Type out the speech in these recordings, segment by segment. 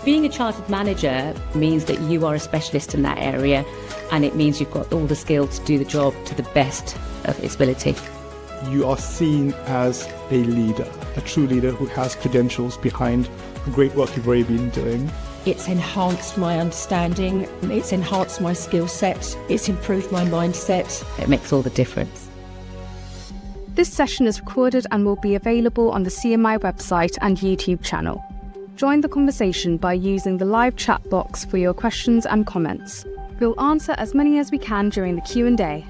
Being a chartered manager means that you are a specialist in that area, and it means you've got all the skills to do the job to the best of its ability. You are seen as a leader, a true leader who has credentials behind the great work you've already been doing. It's enhanced my understanding, it's enhanced my skill set, it's improved my mindset. It makes all the difference. This session is recorded and will be available on the CMI website and YouTube channel. Join the conversation by using the live chat box for your questions and comments. We'll answer as many as we can during the Q&A.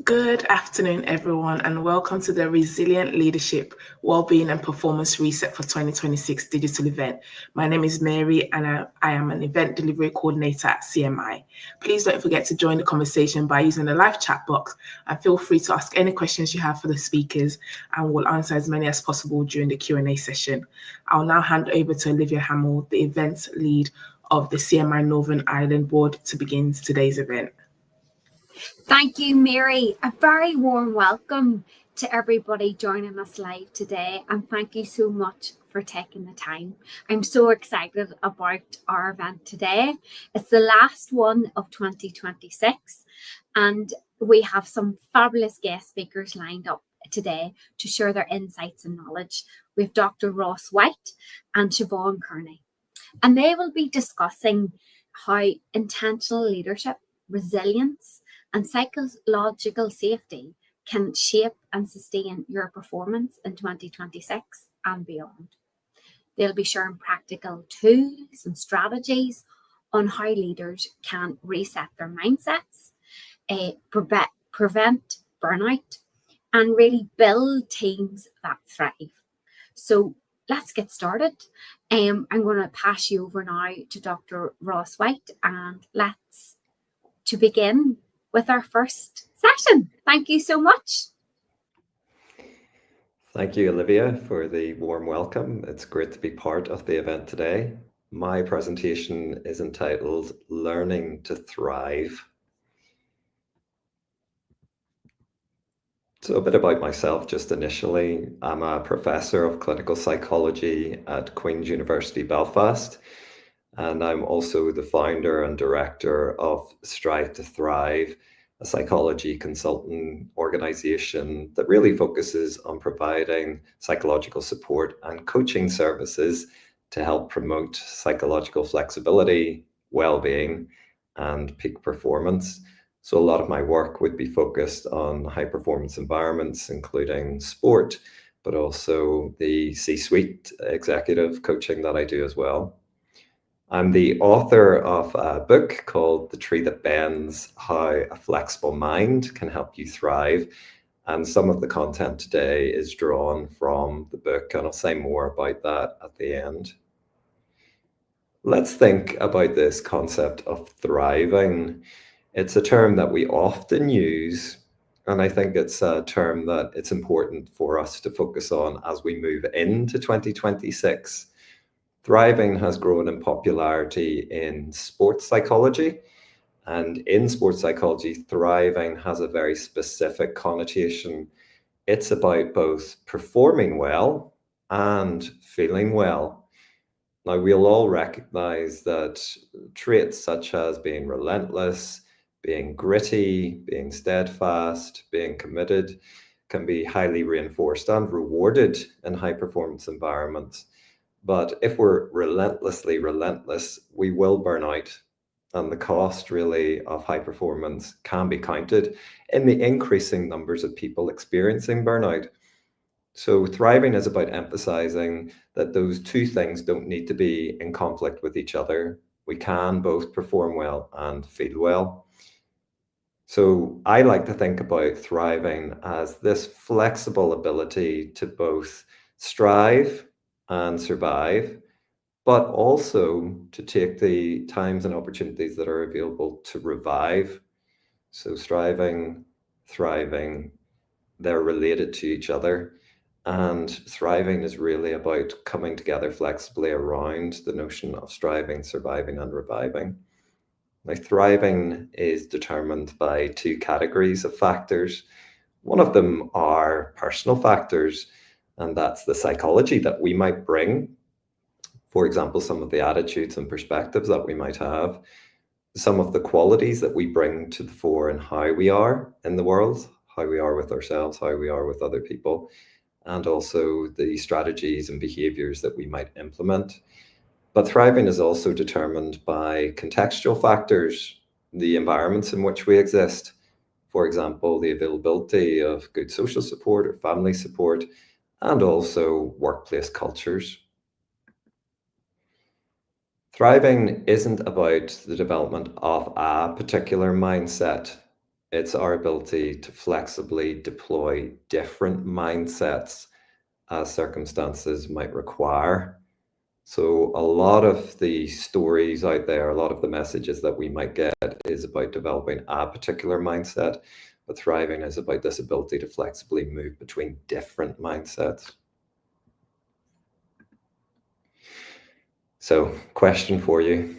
Good afternoon, everyone, and welcome to the Resilient Leadership, Wellbeing and Performance Reset for 2026 digital event. My name is Mary, and I am an event delivery coordinator at CMI. Please don't forget to join the conversation by using the live chat box, and feel free to ask any questions you have for the speakers, and we'll answer as many as possible during the Q&A session. I'll now hand over to Olivia Hamill, the event lead of the CMI Northern Ireland Board, to begin today's event. Thank you, Mary. A very warm welcome to everybody joining us live today, and thank you so much for taking the time. I'm so excited about our event today. It's the last one of 2026, and we have some fabulous guest speakers lined up today to share their insights and knowledge. We have Dr. Ross White and Siobhan Kearney, and they will be discussing how intentional leadership, resilience, and psychological safety can shape and sustain your performance in 2026 and beyond. They'll be sharing practical tools and strategies on how leaders can reset their mindsets, prevent burnout, and really build teams that thrive. So let's get started. I'm going to pass you over now to Dr. Ross White, and let's begin with our first session. Thank you so much. Thank you, Olivia, for the warm welcome. It's great to be part of the event today. My presentation is entitled Learning to Thrive. So a bit about myself just initially. I'm a professor of clinical psychology at Queen's University Belfast, and I'm also the founder and director of Strive to Thrive, a psychology consulting organization that really focuses on providing psychological support and coaching services to help promote psychological flexibility, well-being, and peak performance. So a lot of my work would be focused on high-performance environments, including sport, but also the C-suite executive coaching that I do as well. I'm the author of a book called The Tree That Bends: How a Flexible Mind Can Help You Thrive. And some of the content today is drawn from the book, and I'll say more about that at the end. Let's think about this concept of thriving. It's a term that we often use, and I think it's a term that it's important for us to focus on as we move into 2026. Thriving has grown in popularity in sports psychology, and in sports psychology, thriving has a very specific connotation. It's about both performing well and feeling well. Now, we'll all recognize that traits such as being relentless, being gritty, being steadfast, being committed can be highly reinforced and rewarded in high-performance environments. But if we're relentlessly relentless, we will burn out. And the cost really of high performance can be counted in the increasing numbers of people experiencing burnout. So thriving is about emphasizing that those two things don't need to be in conflict with each other. We can both perform well and feel well. So I like to think about thriving as this flexible ability to both strive and survive, but also to take the times and opportunities that are available to revive. So striving, thriving, they're related to each other. And thriving is really about coming together flexibly around the notion of striving, surviving, and reviving. Now, thriving is determined by two categories of factors. One of them are personal factors, And that's the psychology that we might bring. For example, some of the attitudes and perspectives that we might have, some of the qualities that we bring to the fore in how we are in the world, how we are with ourselves, how we are with other people, and also the strategies and behaviors that we might implement. But thriving is also determined by contextual factors, the environments in which we exist. For example, the availability of good social support or family support, and also workplace cultures. Thriving isn't about the development of a particular mindset. It's our ability to flexibly deploy different mindsets as circumstances might require. So a lot of the stories out there, a lot of the messages that we might get is about developing a particular mindset, but thriving is about this ability to flexibly move between different mindsets. So, question for you.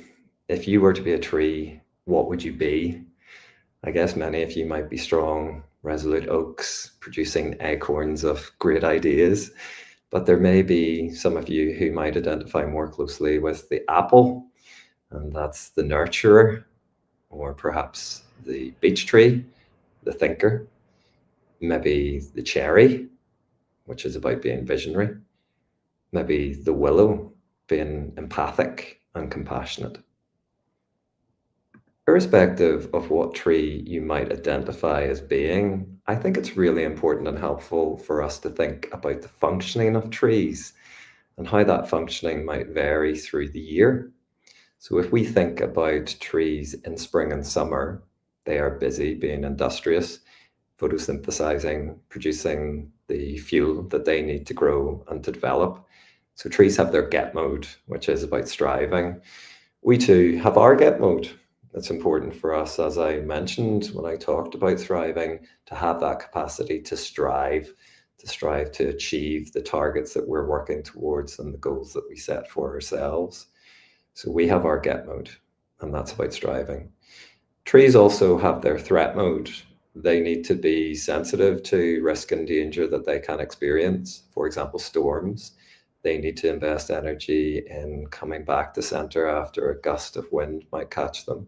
If you were to be a tree, what would you be? I guess many of you might be strong, resolute oaks, producing acorns of great ideas. But there may be some of you who might identify more closely with the apple, and that's the nurturer, or perhaps the beech tree, the thinker, maybe the cherry, which is about being visionary, maybe the willow, being empathic and compassionate. Irrespective of what tree you might identify as being, I think it's really important and helpful for us to think about the functioning of trees and how that functioning might vary through the year. So if we think about trees in spring and summer, they are busy being industrious, photosynthesizing, producing the fuel that they need to grow and to develop. So trees have their get mode, which is about striving. We too have our get mode. It's important for us, as I mentioned when I talked about thriving, to have that capacity to strive to achieve the targets that we're working towards and the goals that we set for ourselves. So we have our get mode, and that's about striving. Trees also have their threat mode. They need to be sensitive to risk and danger that they can experience. For example, storms. They need to invest energy in coming back to center after a gust of wind might catch them.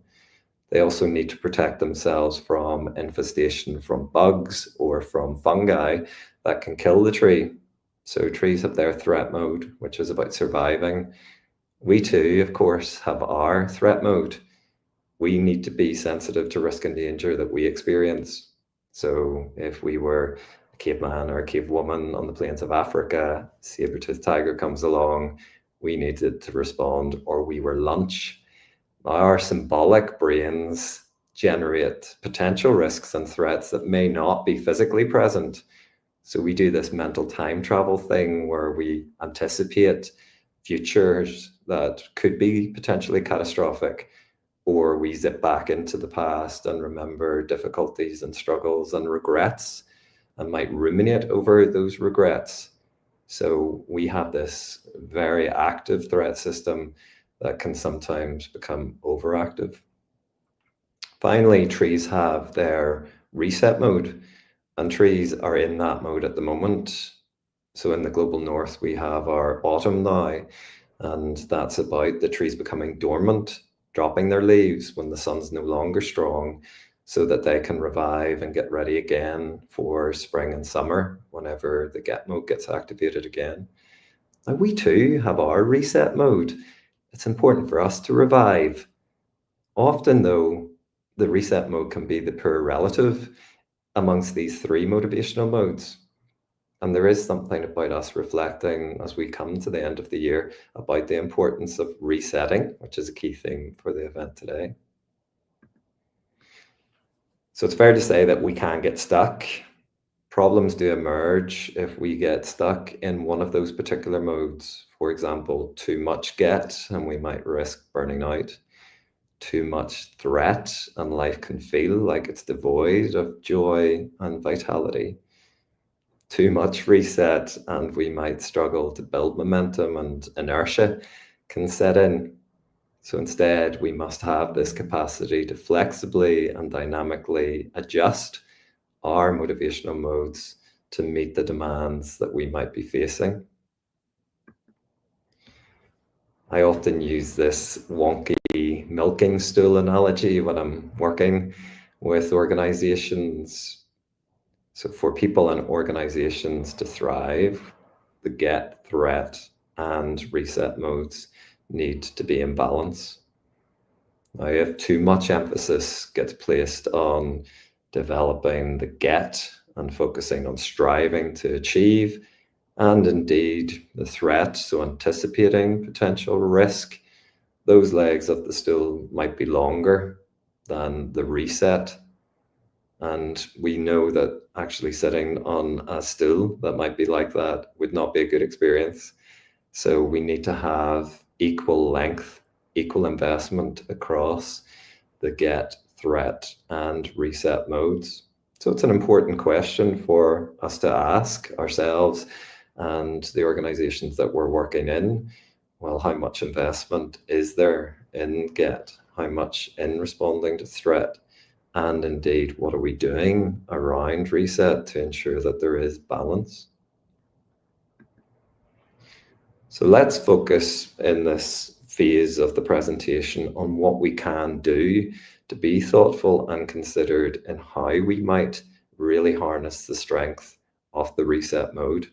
They also need to protect themselves from infestation from bugs or from fungi that can kill the tree. So trees have their threat mode, which is about surviving. We too, of course, have our threat mode. We need to be sensitive to risk and danger that we experience. So if we were a caveman or a cavewoman on the plains of Africa, saber-toothed tiger comes along, we needed to respond, or we were lunch. Our symbolic brains generate potential risks and threats that may not be physically present. So we do this mental time travel thing where we anticipate futures that could be potentially catastrophic, or we zip back into the past and remember difficulties and struggles and regrets and might ruminate over those regrets. So we have this very active threat system that can sometimes become overactive. Finally, trees have their reset mode, and trees are in that mode at the moment. So in the global north, we have our autumn now, and that's about the trees becoming dormant, dropping their leaves when the sun's no longer strong, so that they can revive and get ready again for spring and summer whenever the get mode gets activated again. Now we too have our reset mode. It's important for us to revive. Often though, the reset mode can be the poor relative amongst these three motivational modes. And there is something about us reflecting as we come to the end of the year about the importance of resetting, which is a key theme for the event today. So it's fair to say that we can get stuck. Problems do emerge if we get stuck in one of those particular modes. For example, too much get, and we might risk burning out. Too much threat, and life can feel like it's devoid of joy and vitality. Too much reset, and we might struggle to build momentum, and inertia can set in. So instead, we must have this capacity to flexibly and dynamically adjust our motivational modes to meet the demands that we might be facing. I often use this wonky milking stool analogy when I'm working with organizations. So for people and organizations to thrive, the get, threat, and reset modes need to be in balance. Now, if too much emphasis gets placed on developing the get and focusing on striving to achieve, and indeed the threat, so anticipating potential risk, those legs of the stool might be longer than the reset. And we know that actually sitting on a stool that might be like that would not be a good experience. So we need to have equal length, equal investment across the get, threat, and reset modes. So it's an important question for us to ask ourselves and the organizations that we're working in. Well, how much investment is there in get? How much in responding to threat? And indeed, what are we doing around reset to ensure that there is balance? So let's focus in this phase of the presentation on what we can do to be thoughtful and considered in how we might really harness the strength of the reset mode.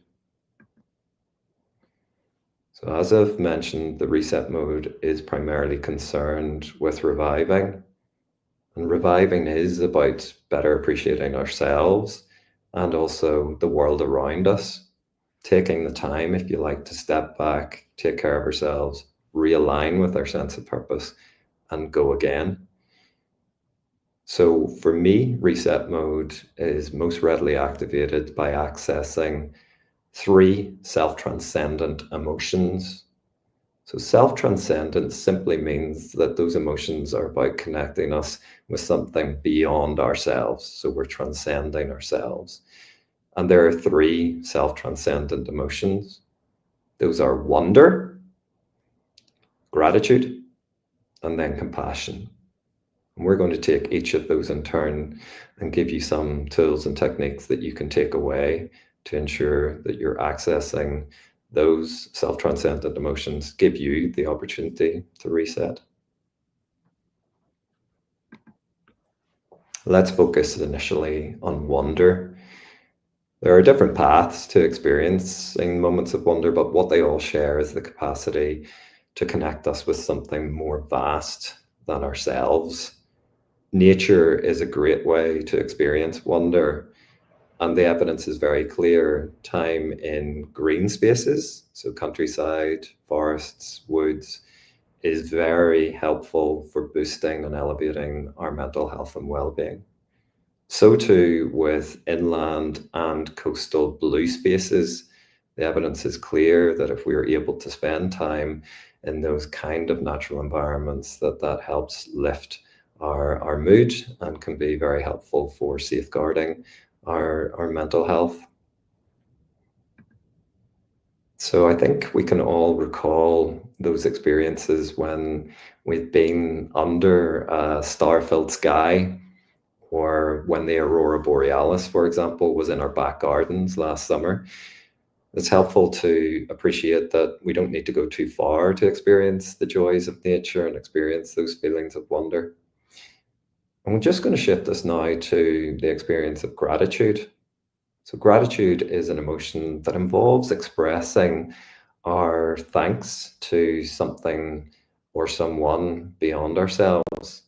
So as I've mentioned, the reset mode is primarily concerned with reviving. And reviving is about better appreciating ourselves and also the world around us. Taking the time, if you like, to step back, take care of ourselves, realign with our sense of purpose, and go again. So for me, reset mode is most readily activated by accessing 3 self-transcendent emotions. So self-transcendence simply means that those emotions are about connecting us with something beyond ourselves. So we're transcending ourselves. And there are 3 self-transcendent emotions. Those are wonder, gratitude, and then compassion. And we're going to take each of those in turn and give you some tools and techniques that you can take away to ensure that you're accessing those self-transcendent emotions, give you the opportunity to reset. Let's focus initially on wonder. There are different paths to experiencing moments of wonder, but what they all share is the capacity to connect us with something more vast than ourselves. Nature is a great way to experience wonder, and the evidence is very clear. Time in green spaces, so countryside, forests, woods, is very helpful for boosting and elevating our mental health and well-being. So too with inland and coastal blue spaces. The evidence is clear that if we are able to spend time in those kind of natural environments, that helps lift our mood and can be very helpful for safeguarding our mental health. So I think we can all recall those experiences when we've been under a star-filled sky, or when the aurora borealis, for example, was in our back gardens last summer. It's helpful to appreciate that we don't need to go too far to experience the joys of nature and experience those feelings of wonder. And we're just going to shift us now to the experience of gratitude. So gratitude is an emotion that involves expressing our thanks to something or someone beyond ourselves.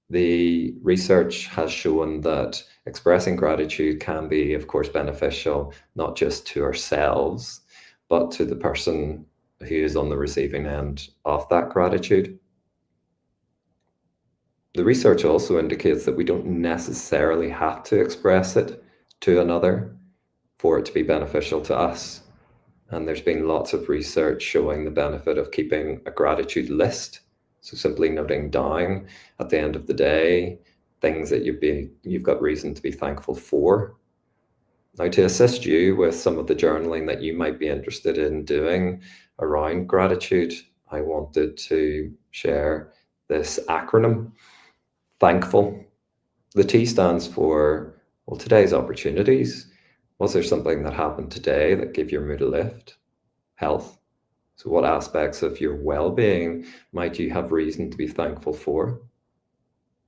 The research has shown that expressing gratitude can be, of course, beneficial, not just to ourselves, but to the person who is on the receiving end of that gratitude. The research also indicates that we don't necessarily have to express it to another for it to be beneficial to us. And there's been lots of research showing the benefit of keeping a gratitude list. So simply noting down at the end of the day things that you've got reason to be thankful for. Now, to assist you with some of the journaling that you might be interested in doing around gratitude, I wanted to share this acronym, THANKFUL. The T stands for, well, today's opportunities. Was there something that happened today that gave your mood a lift? Health. So what aspects of your well-being might you have reason to be thankful for?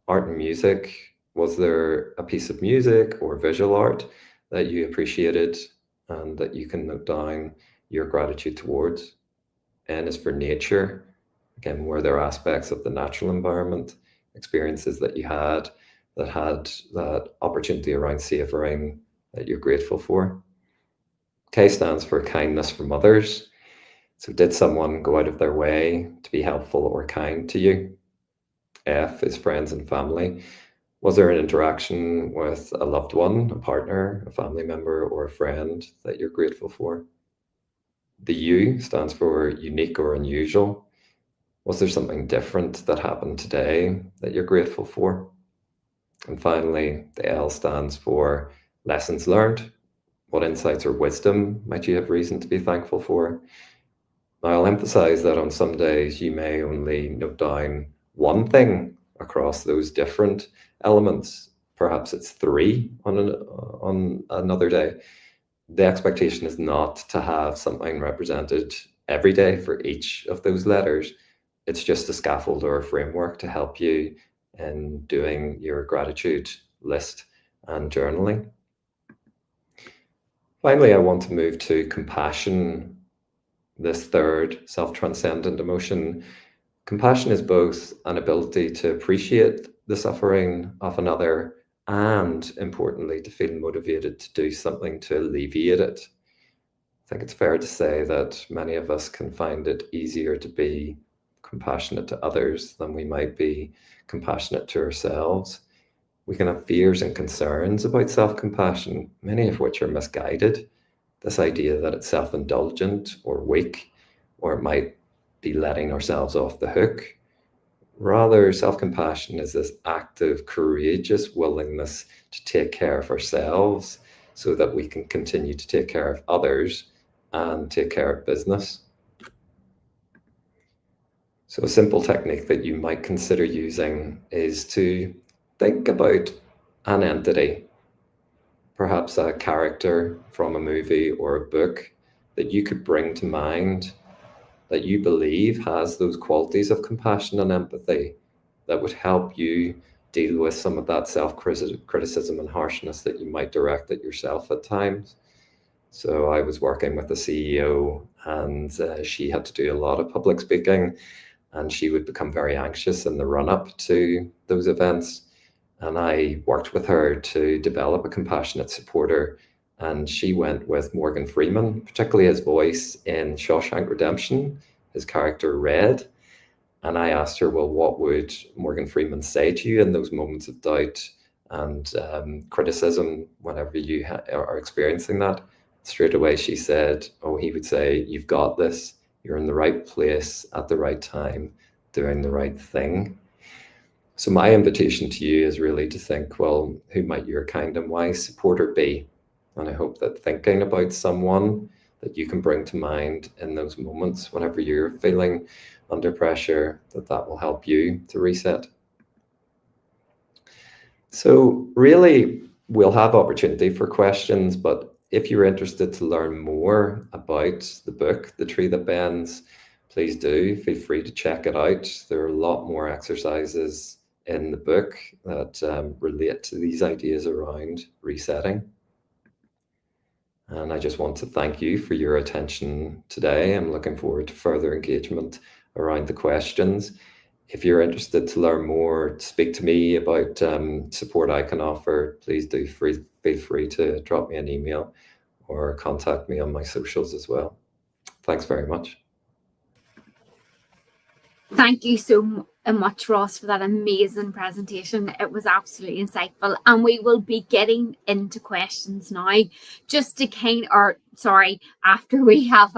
Art and music. Was there a piece of music or visual art that you appreciated and that you can note down your gratitude towards? N is for nature. Again, were there aspects of the natural environment, experiences that you had that opportunity around savoring that you're grateful for? K stands for kindness from others. So did someone go out of their way to be helpful or kind to you? F is friends and family. Was there an interaction with a loved one, a partner, a family member, or a friend that you're grateful for? The U stands for unique or unusual. Was there something different that happened today that you're grateful for? And finally, the L stands for lessons learned. What insights or wisdom might you have reason to be thankful for? Now, I'll emphasize that on some days you may only note down one thing across those different elements. Perhaps it's 3 on another day. The expectation is not to have something represented every day for each of those letters. It's just a scaffold or a framework to help you in doing your gratitude list and journaling. Finally, I want to move to compassion, this third self-transcendent emotion. Compassion is both an ability to appreciate the suffering of another and, importantly, to feel motivated to do something to alleviate it. I think it's fair to say that many of us can find it easier to be compassionate to others than we might be compassionate to ourselves. We can have fears and concerns about self-compassion, many of which are misguided. This idea that it's self-indulgent or weak, or it might be letting ourselves off the hook. Rather, self-compassion is this active, courageous willingness to take care of ourselves so that we can continue to take care of others and take care of business. So a simple technique that you might consider using is to think about an entity, perhaps a character from a movie or a book that you could bring to mind that you believe has those qualities of compassion and empathy that would help you deal with some of that self-criticism and harshness that you might direct at yourself at times. So I was working with a CEO and she had to do a lot of public speaking, and she would become very anxious in the run-up to those events. And I worked with her to develop a compassionate supporter, and she went with Morgan Freeman, particularly his voice in Shawshank Redemption, his character Red. And I asked her, well, what would Morgan Freeman say to you in those moments of doubt and criticism whenever you are experiencing that? Straight away she said, oh, he would say, you've got this. You're in the right place at the right time, doing the right thing. So my invitation to you is really to think, well, who might your kind and wise supporter be? And I hope that thinking about someone that you can bring to mind in those moments whenever you're feeling under pressure, that will help you to reset. So really, we'll have opportunity for questions, but if you're interested to learn more about the book, The Tree That Bends, please do feel free to check it out. There are a lot more exercises in the book that relate to these ideas around resetting. And I just want to thank you for your attention today. I'm looking forward to further engagement around the questions. If you're interested to learn more, to speak to me about support I can offer, please do feel free to drop me an email or contact me on my socials as well. Thanks very much. Thank you so much, Ross, for that amazing presentation. It was absolutely insightful. And we will be getting into questions now, just to after we have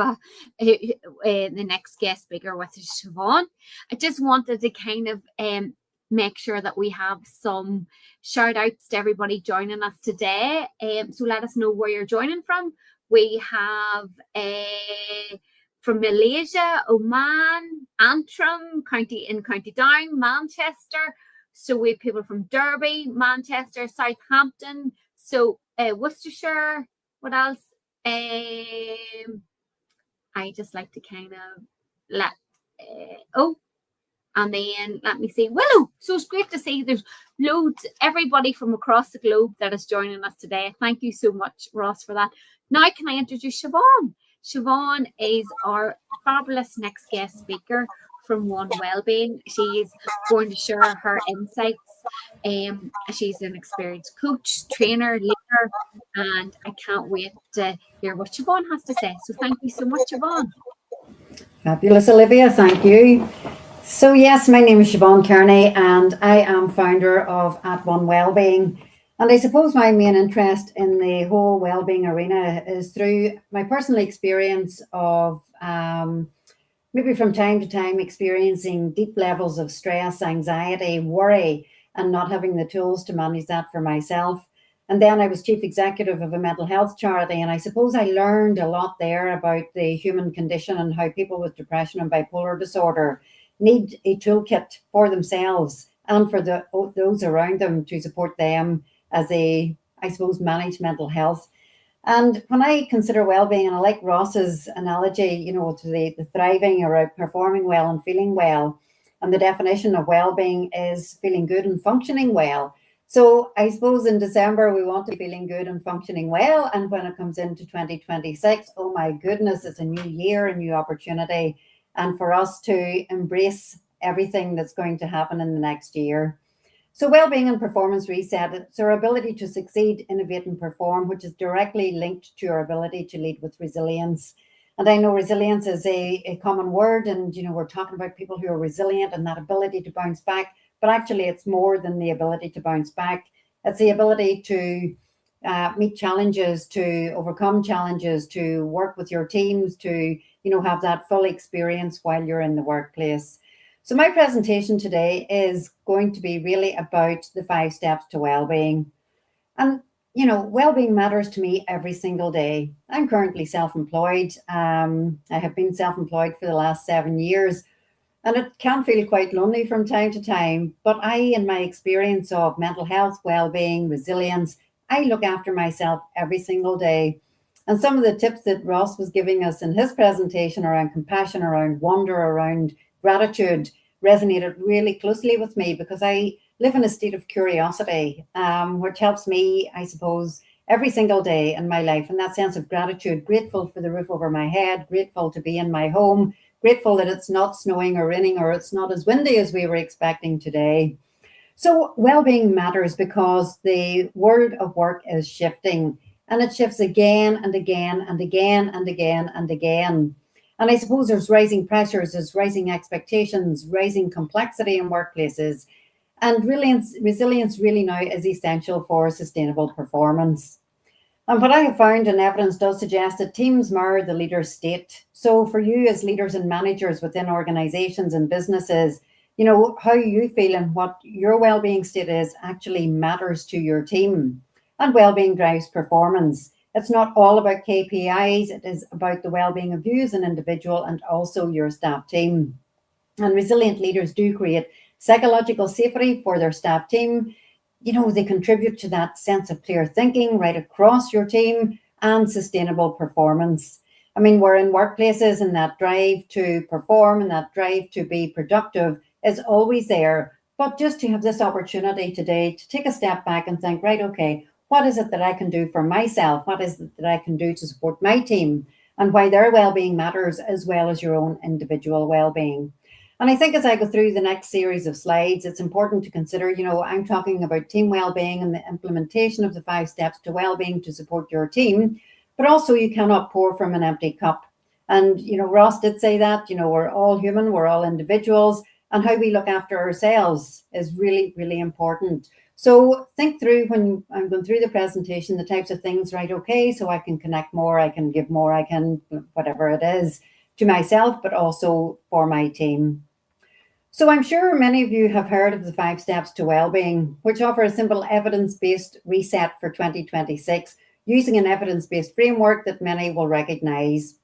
the next guest speaker with us, Siobhan. I just wanted to kind of make sure that we have some shout outs to everybody joining us today. So let us know where you're joining from. We have from Malaysia, Oman, Antrim, County Down, Manchester. So we have people from Derby, Manchester, Southampton, so Worcestershire, What else? I just like to kind of let, and then let me see, Willow. So it's great to see there's loads, everybody from across the globe that is joining us today. Thank you so much, Ross, for that. Now, can I introduce Siobhan? Siobhan is our fabulous next guest speaker from One Wellbeing. She's going to share her insights. She's an experienced coach, trainer, leader, and I can't wait to hear what Siobhan has to say. So thank you so much, Siobhan. Fabulous, Olivia. Thank you. So yes, my name is Siobhan Kearney and I am founder of At One Wellbeing. And I suppose my main interest in the whole wellbeing arena is through my personal experience of maybe from time to time experiencing deep levels of stress, anxiety, worry, and not having the tools to manage that for myself. And then I was chief executive of a mental health charity. And I suppose I learned a lot there about the human condition and how people with depression and bipolar disorder need a toolkit for themselves and for those around them to support them as they, I suppose, manage mental health. And when I consider well-being, and I like Ross's analogy, you know, to the thriving or performing well and feeling well, and the definition of well-being is feeling good and functioning well. So I suppose in December, we want to be feeling good and functioning well. And when it comes into 2026, oh my goodness, it's a new year, a new opportunity. And for us to embrace everything that's going to happen in the next year. So wellbeing and performance reset, it's our ability to succeed, innovate and perform, which is directly linked to our ability to lead with resilience. And I know resilience is a common word, and you know, we're talking about people who are resilient and that ability to bounce back, but actually it's more than the ability to bounce back. It's the ability to meet challenges, to overcome challenges, to work with your teams, to have that full experience while you're in the workplace. So my presentation today is going to be really about the 5 steps to well-being. And, well-being matters to me every single day. I'm currently self-employed. I have been self-employed for the last 7 years, and it can feel quite lonely from time to time. But in my experience of mental health, well-being, resilience, I look after myself every single day. And some of the tips that Ross was giving us in his presentation around compassion, around wonder, around gratitude resonated really closely with me because I live in a state of curiosity, which helps me, I suppose, every single day in my life. And that sense of gratitude, grateful for the roof over my head, grateful to be in my home, grateful that it's not snowing or raining or it's not as windy as we were expecting today. So well-being matters because the world of work is shifting, and it shifts again and again and again and again and again. And I suppose there's rising pressures, there's rising expectations, rising complexity in workplaces. And resilience really now is essential for sustainable performance. And what I have found, and evidence does suggest, that teams mirror the leader's state. So for you as leaders and managers within organizations and businesses, how you feel and what your well-being state is actually matters to your team. And well-being drives performance. It's not all about KPIs, it is about the well-being of you as an individual and also your staff team. And resilient leaders do create psychological safety for their staff team. They contribute to that sense of clear thinking right across your team and sustainable performance. I mean, we're in workplaces and that drive to perform and that drive to be productive is always there. But just to have this opportunity today to take a step back and think, right, okay, what is it that I can do for myself? What is it that I can do to support my team and why their well-being matters as well as your own individual well-being? And I think as I go through the next series of slides, it's important to consider, I'm talking about team well-being and the implementation of the 5 steps to well-being to support your team, but also you cannot pour from an empty cup. And, Ross did say that, we're all human, we're all individuals, and how we look after ourselves is really, really important. So think through when I'm going through the presentation, the types of things, right, okay, so I can connect more, I can give more, I can, whatever it is, to myself, but also for my team. So I'm sure many of you have heard of the 5 steps to wellbeing, which offer a simple evidence-based reset for 2026, using an evidence-based framework that many will recognize.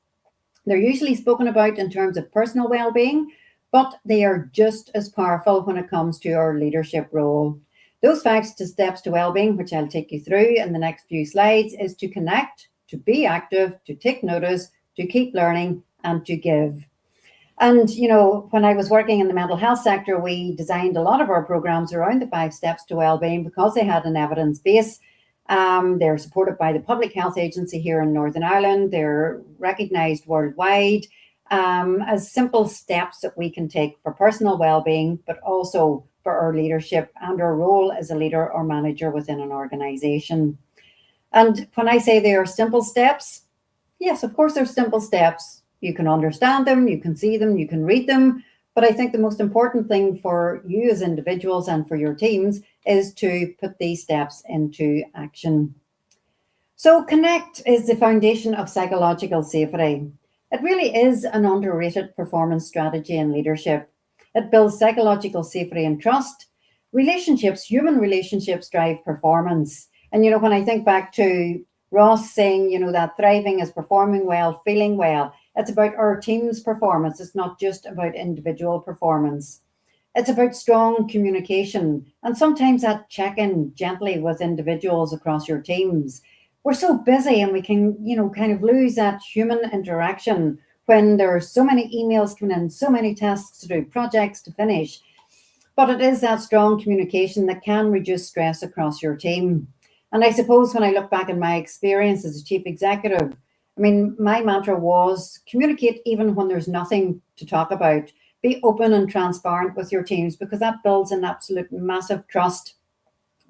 They're usually spoken about in terms of personal well-being, but they are just as powerful when it comes to our leadership role. Those 5 steps to wellbeing, which I'll take you through in the next few slides, is to connect, to be active, to take notice, to keep learning, and to give. And, when I was working in the mental health sector, we designed a lot of our programs around the 5 steps to wellbeing because they had an evidence base. They're supported by the Public Health Agency here in Northern Ireland. They're recognised worldwide as simple steps that we can take for personal well-being, but also for our leadership and our role as a leader or manager within an organisation. And when I say they are simple steps, yes, of course they're simple steps. You can understand them, you can see them, you can read them. But I think the most important thing for you as individuals and for your teams is to put these steps into action. So Connect is the foundation of psychological safety. It really is an underrated performance strategy in leadership. It builds psychological safety and trust. Relationships, human relationships drive performance. And, when I think back to Ross saying, that thriving is performing well, feeling well, it's about our team's performance. It's not just about individual performance. It's about strong communication and sometimes that check-in gently with individuals across your teams. We're so busy and we can, kind of lose that human interaction when there are so many emails coming in, so many tasks to do, projects to finish. But it is that strong communication that can reduce stress across your team. And I suppose when I look back at my experience as a chief executive, my mantra was communicate even when there's nothing to talk about. Be open and transparent with your teams because that builds an absolute massive trust.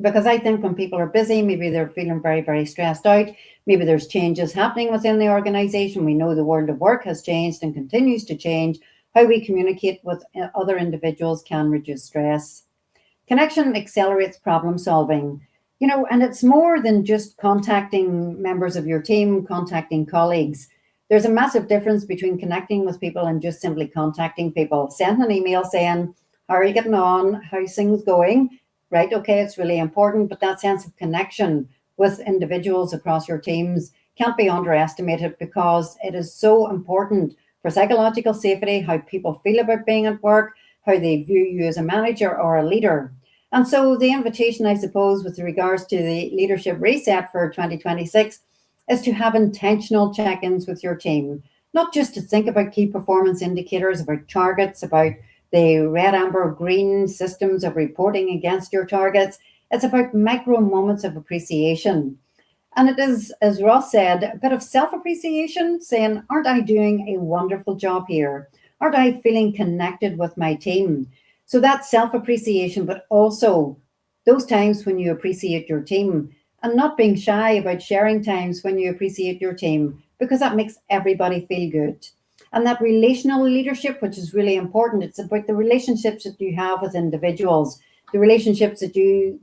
Because I think when people are busy, maybe they're feeling very, very stressed out. Maybe there's changes happening within the organization. We know the world of work has changed and continues to change. How we communicate with other individuals can reduce stress. Connection accelerates problem solving. And it's more than just contacting members of your team, contacting colleagues. There's a massive difference between connecting with people and just simply contacting people. Send an email saying, how are you getting on? How's things going? Right, okay, it's really important, but that sense of connection with individuals across your teams can't be underestimated because it is so important for psychological safety, how people feel about being at work, how they view you as a manager or a leader. And so the invitation, I suppose, with regards to the leadership reset for 2026 is to have intentional check-ins with your team, not just to think about key performance indicators, about targets, about the red, amber, green systems of reporting against your targets. It's about micro moments of appreciation. And it is, as Ross said, a bit of self-appreciation, saying, aren't I doing a wonderful job here? Aren't I feeling connected with my team? So that's self-appreciation, but also those times when you appreciate your team and not being shy about sharing times when you appreciate your team, because that makes everybody feel good. And that relational leadership, which is really important, it's about the relationships that you have with individuals, the relationships that you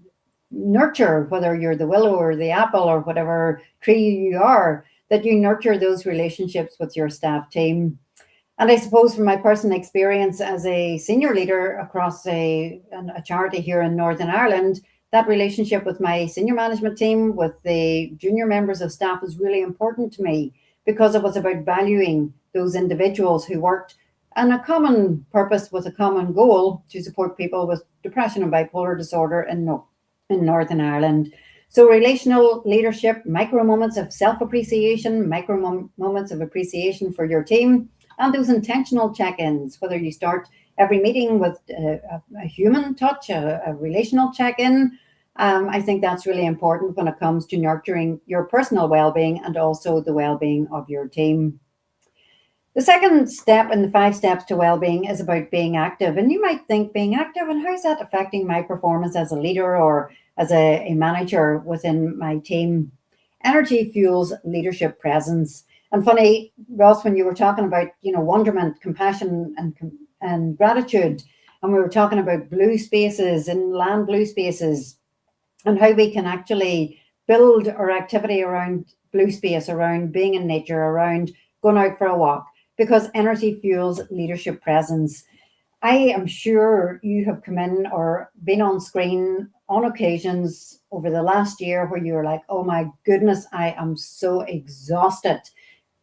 nurture, whether you're the willow or the apple or whatever tree you are, that you nurture those relationships with your staff team. And I suppose from my personal experience as a senior leader across a charity here in Northern Ireland, that relationship with my senior management team, with the junior members of staff was really important to me because it was about valuing those individuals who worked on a common purpose with a common goal to support people with depression and bipolar disorder in Northern Ireland. So relational leadership, micro moments of self-appreciation, micro moments of appreciation for your team, and those intentional check-ins, whether you start every meeting with a human touch, a relational check-in. I think that's really important when it comes to nurturing your personal well-being and also the well-being of your team. The second step in the 5 steps to well-being is about being active. And you might think, being active, and how is that affecting my performance as a leader or as a manager within my team? Energy fuels leadership presence. And funny, Ross, when you were talking about, wonderment, compassion and gratitude, and we were talking about blue spaces and land blue spaces and how we can actually build our activity around blue space, around being in nature, around going out for a walk, because energy fuels leadership presence. I am sure you have come in or been on screen on occasions over the last year where you're like, oh my goodness, I am so exhausted.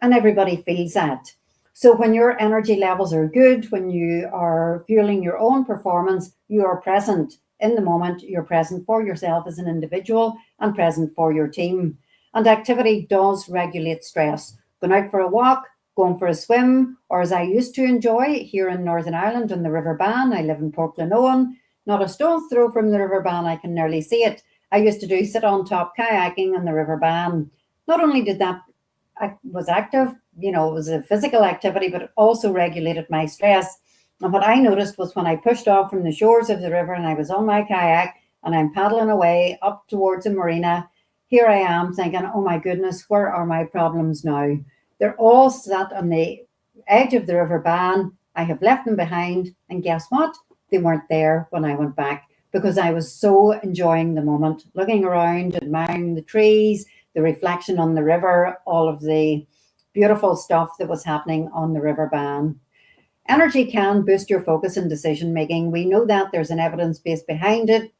And everybody feels that. So when your energy levels are good, when you are fueling your own performance, you are present in the moment, you're present for yourself as an individual and present for your team. And activity does regulate stress. Going out for a walk, going for a swim, or as I used to enjoy here in Northern Ireland on the River Bann. I live in Portland, not a stone's throw from the River Bann, I can nearly see it. I used to do sit on top kayaking on the River Bann. Not only did that, I was active, it was a physical activity, but it also regulated my stress. And what I noticed was when I pushed off from the shores of the river and I was on my kayak and I'm paddling away up towards a marina, here I am thinking, oh my goodness, where are my problems now? They're all sat on the edge of the River Bann. I have left them behind. And guess what? They weren't there when I went back because I was so enjoying the moment, looking around, admiring the trees, the reflection on the river, all of the beautiful stuff that was happening on the River Bann. Energy can boost your focus and decision making. We know that there's an evidence base behind it.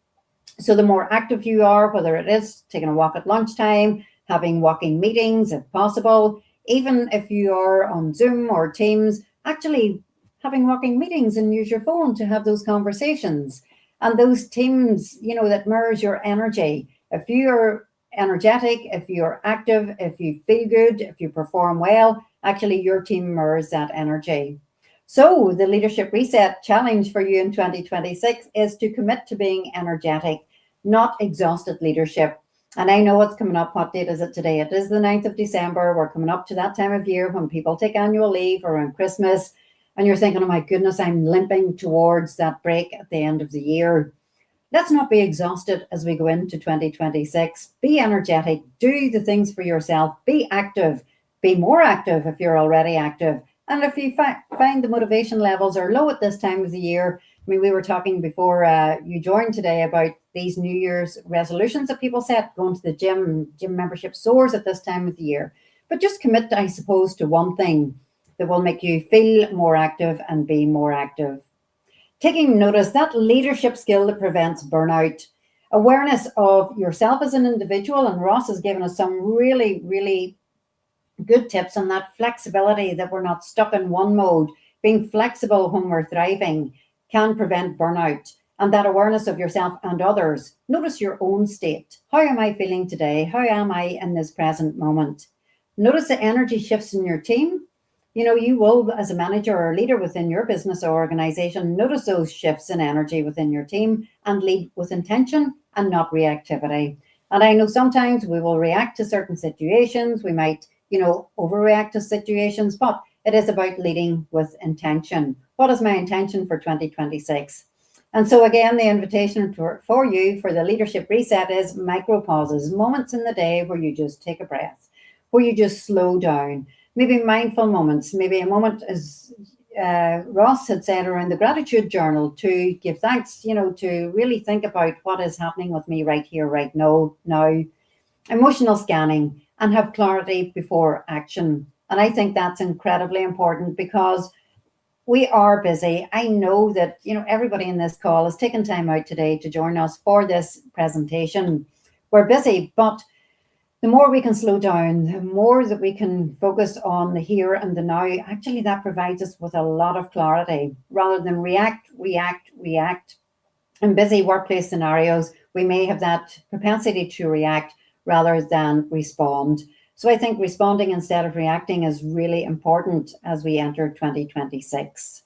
So the more active you are, whether it is taking a walk at lunchtime, having walking meetings if possible, even if you are on Zoom or Teams, actually having walking meetings and use your phone to have those conversations. And those teams, that mirrors your energy. If you're energetic, if you're active, if you feel good, if you perform well, actually your team mirrors that energy. So the Leadership Reset challenge for you in 2026 is to commit to being energetic, not exhausted leadership. And I know it's coming up. What date is it today? It is the 9th of December. We're coming up to that time of year when people take annual leave around Christmas. And you're thinking, oh my goodness, I'm limping towards that break at the end of the year. Let's not be exhausted as we go into 2026. Be energetic. Do the things for yourself. Be active. Be more active if you're already active. And if you find the motivation levels are low at this time of the year, we were talking before you joined today about these New Year's resolutions that people set, going to the gym membership soars at this time of the year. But just commit, I suppose, to one thing that will make you feel more active and be more active. Taking notice, that leadership skill that prevents burnout, awareness of yourself as an individual, and Ross has given us some really, really good tips on that flexibility, that we're not stuck in one mode. Being flexible when we're thriving can prevent burnout. And that awareness of yourself and others. Notice your own state. How am I feeling today? How am I in this present moment? Notice the energy shifts in your team. You will, as a manager or leader within your business or organization, notice those shifts in energy within your team and lead with intention and not reactivity. And I know sometimes we will react to certain situations. We might overreact to situations, but it is about leading with intention. What is my intention for 2026? And so again, the invitation for you for the Leadership Reset is micro pauses, moments in the day where you just take a breath, where you just slow down, maybe mindful moments, maybe a moment, as Ross had said, around the gratitude journal, to give thanks, to really think about what is happening with me right here, right now, emotional scanning, and have clarity before action. And I think that's incredibly important because we are busy. I know that, everybody in this call has taken time out today to join us for this presentation. We're busy, but the more we can slow down, the more that we can focus on the here and the now, actually that provides us with a lot of clarity rather than react. In busy workplace scenarios, we may have that propensity to react rather than respond. So I think responding instead of reacting is really important as we enter 2026.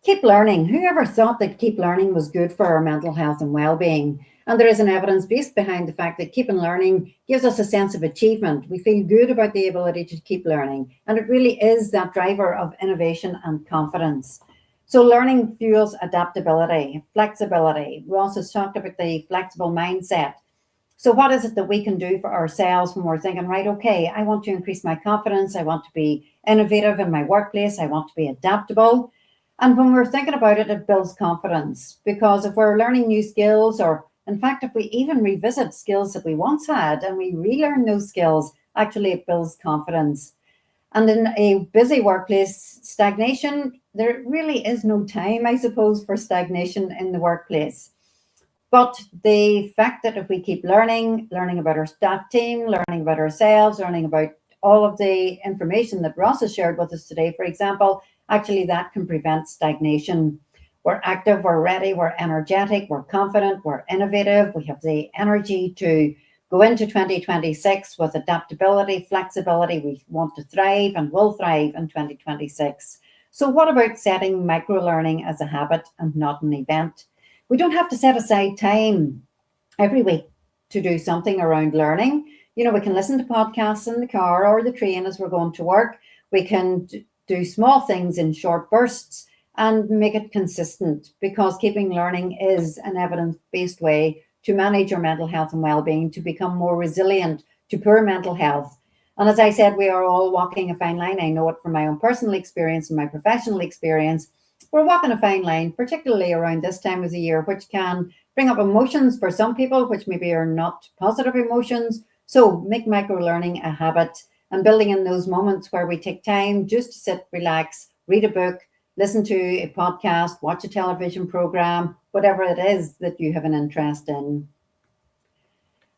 Keep learning. Whoever thought that keep learning was good for our mental health and well-being? And there is an evidence base behind the fact that keeping learning gives us a sense of achievement. We feel good about the ability to keep learning. And it really is that driver of innovation and confidence. So learning fuels adaptability, flexibility. We also talked about the flexible mindset. So what is it that we can do for ourselves when we're thinking, right, okay, I want to increase my confidence. I want to be innovative in my workplace. I want to be adaptable. And when we're thinking about it, it builds confidence, because if we're learning new skills, or in fact, if we even revisit skills that we once had and we relearn those skills, actually it builds confidence. And in a busy workplace, stagnation, there really is no time, I suppose, for stagnation in the workplace. But the fact that if we keep learning about our staff team, learning about ourselves, learning about all of the information that Ross has shared with us today, for example, actually that can prevent stagnation. We're active, we're ready, we're energetic, we're confident, we're innovative, we have the energy to go into 2026 with adaptability, flexibility. We want to thrive and will thrive in 2026. So what about setting micro-learning as a habit and not an event? We don't have to set aside time every week to do something around learning. We can listen to podcasts in the car or the train as we're going to work. We can do small things in short bursts and make it consistent, because keeping learning is an evidence-based way to manage your mental health and well-being, to become more resilient to poor mental health. And as I said, we are all walking a fine line. I know it from my own personal experience and my professional experience. We're walking a fine line, particularly around this time of the year, which can bring up emotions for some people, which maybe are not positive emotions. So make micro-learning a habit, and building in those moments where we take time just to sit, relax, read a book, listen to a podcast, watch a television program, whatever it is that you have an interest in.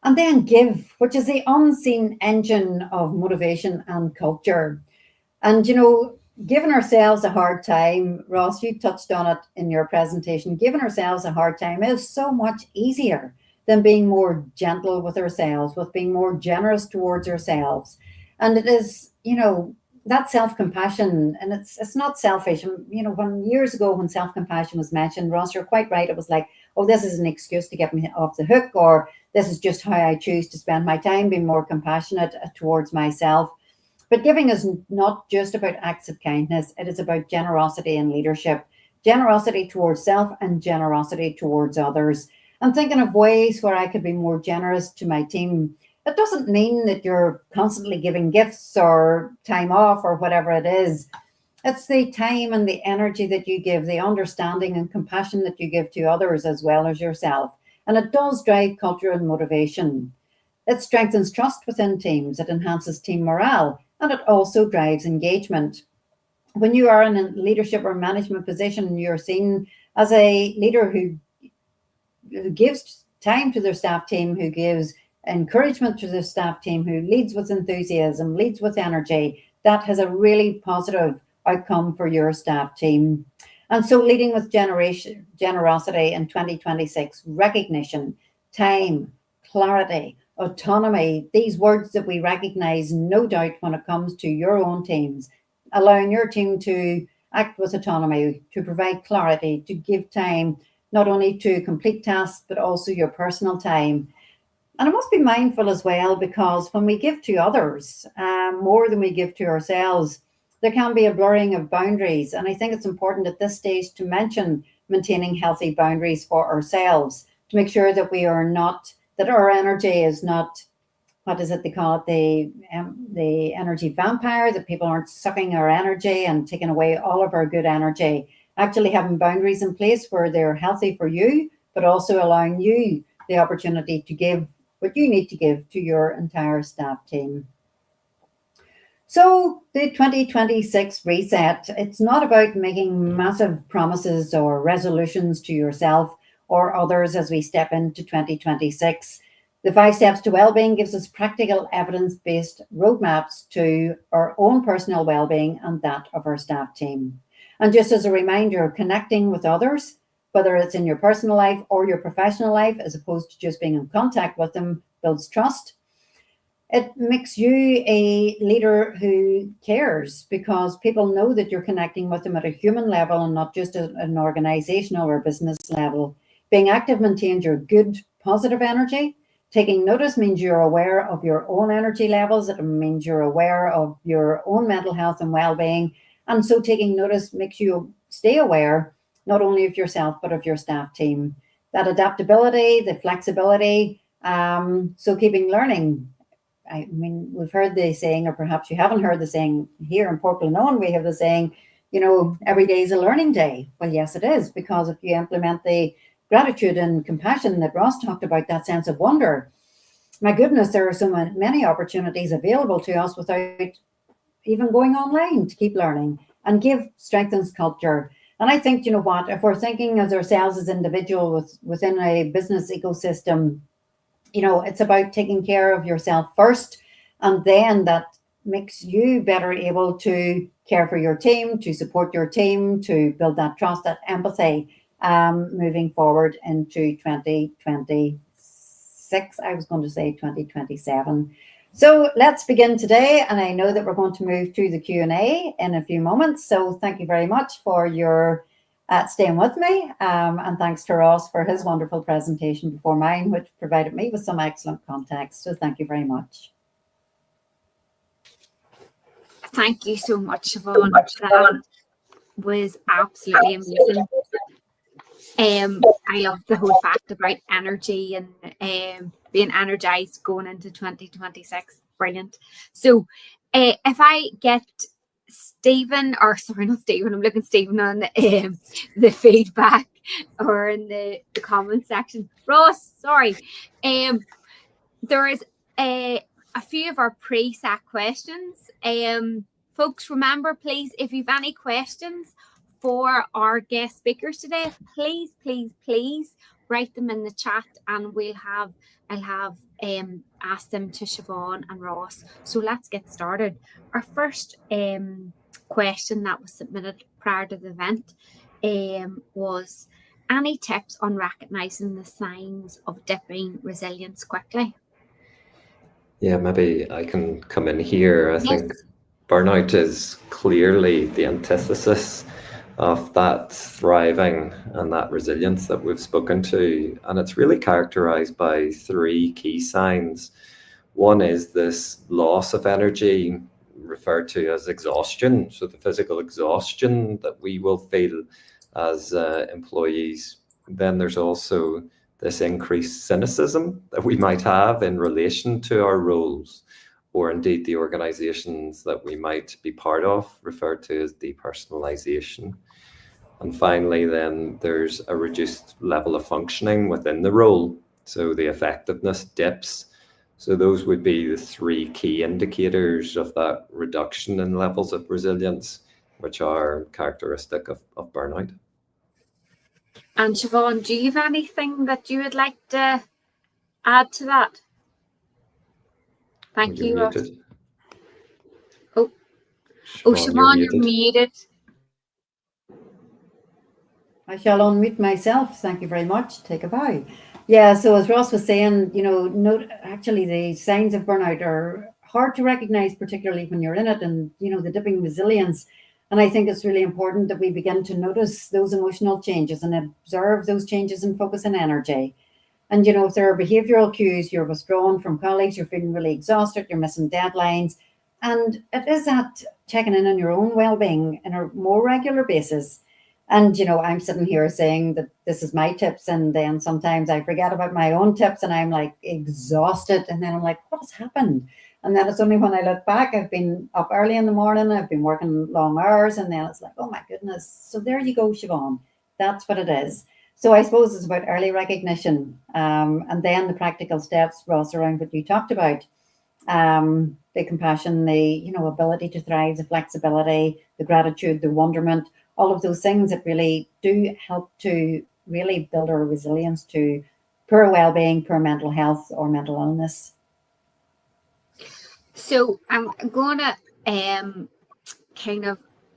And then give, which is the unseen engine of motivation and culture. And, giving ourselves a hard time, Ross, you touched on it in your presentation, giving ourselves a hard time is so much easier than being more gentle with ourselves, with being more generous towards ourselves. And it is, that self-compassion, and it's not selfish. And, when years ago when self-compassion was mentioned, Ross, you're quite right. It was like, oh, this is an excuse to get me off the hook, or this is just how I choose to spend my time, being more compassionate towards myself. But giving is not just about acts of kindness. It is about generosity and leadership, generosity towards self and generosity towards others. And thinking of ways where I could be more generous to my team. It doesn't mean that you're constantly giving gifts or time off or whatever it is. It's the time and the energy that you give, the understanding and compassion that you give to others as well as yourself. And it does drive culture and motivation. It strengthens trust within teams. It enhances team morale. And it also drives engagement. When you are in a leadership or management position, you're seen as a leader who gives time to their staff team, who gives encouragement to the staff team, who leads with enthusiasm, leads with energy. That has a really positive outcome for your staff team. And so leading with generosity in 2026, recognition, time, clarity, autonomy, these words that we recognize, no doubt, when it comes to your own teams, allowing your team to act with autonomy, to provide clarity, to give time, not only to complete tasks, but also your personal time. And I must be mindful as well, because when we give to others more than we give to ourselves, there can be a blurring of boundaries. And I think it's important at this stage to mention maintaining healthy boundaries for ourselves, to make sure that we are not, that our energy is not, what is it they call it, the energy vampire, that people aren't sucking our energy and taking away all of our good energy. Actually having boundaries in place where they're healthy for you, but also allowing you the opportunity to give what you need to give to your entire staff team. So the 2026 reset, it's not about making massive promises or resolutions to yourself or others as we step into 2026. The 5 Steps to Wellbeing gives us practical evidence-based roadmaps to our own personal wellbeing and that of our staff team. And just as a reminder, connecting with others, whether it's in your personal life or your professional life, as opposed to just being in contact with them, builds trust. It makes you a leader who cares, because people know that you're connecting with them at a human level and not just at an organizational or business level. Being active maintains your good, positive energy. Taking notice means you're aware of your own energy levels. It means you're aware of your own mental health and well-being. And so taking notice makes you stay aware, not only of yourself, but of your staff team. That adaptability, the flexibility, so keeping learning. I mean, we've heard the saying, or perhaps you haven't heard the saying, here in Port Glenone, we have the saying, every day is a learning day. Well, yes, it is, because if you implement the gratitude and compassion that Ross talked about, that sense of wonder, my goodness, there are so many opportunities available to us without even going online to keep learning. And give strengthens culture. And I think, if we're thinking as ourselves as individuals within a business ecosystem, it's about taking care of yourself first, and then that makes you better able to care for your team, to support your team, to build that trust, that empathy, moving forward into 2026. 2026. I was going to say 2027. So let's begin today, and I know that we're going to move to the Q&A in a few moments. So thank you very much for your staying with me, and thanks to Ross for his wonderful presentation before mine, which provided me with some excellent context. So thank you very much. Thank you so much, Siobhan. That was absolutely amazing. I love the whole fact about energy and being energized going into 2026. Brilliant. So if I get Stephen, or sorry, not Stephen, I'm looking Stephen on the feedback or in the comment section. Ross, sorry. There is a few of our pre-sat questions. Folks, remember, please, if you've any questions for our guest speakers today, please write them in the chat, and I'll have asked them to Siobhan and Ross. So let's get started. Our first question that was submitted prior to the event was, any tips on recognizing the signs of dipping resilience quickly? Yeah, maybe I can come in here. I think burnout is clearly the antithesis of that thriving and that resilience that we've spoken to. And it's really characterized by three key signs. One is this loss of energy, referred to as exhaustion. So the physical exhaustion that we will feel as employees. Then there's also this increased cynicism that we might have in relation to our roles, or indeed the organizations that we might be part of, referred to as depersonalization. And finally, then there's a reduced level of functioning within the role. So the effectiveness dips. So those would be the three key indicators of that reduction in levels of resilience, which are characteristic of burnout. And Siobhan, do you have anything that you would like to add to that? Thank you. Muted. Siobhan, you're muted. I shall unmute myself. Thank you very much. Take a bow. Yeah, so as Ross was saying, actually the signs of burnout are hard to recognize, particularly when you're in it, and, the dipping resilience. And I think it's really important that we begin to notice those emotional changes and observe those changes and focus on energy. And, if there are behavioral cues, you're withdrawn from colleagues, you're feeling really exhausted, you're missing deadlines. And it is that checking in on your own well-being on a more regular basis. And, I'm sitting here saying that this is my tips, and then sometimes I forget about my own tips and I'm like exhausted. And then I'm like, what has happened? And then it's only when I look back, I've been up early in the morning, I've been working long hours, and then it's like, oh my goodness. So there you go, Siobhan. That's what it is. So I suppose it's about early recognition, and then the practical steps, Ross, around what you talked about. The compassion, the ability to thrive, the flexibility, the gratitude, the wonderment, all of those things that really do help to really build our resilience to poor well-being, poor mental health, or mental illness. So I'm going to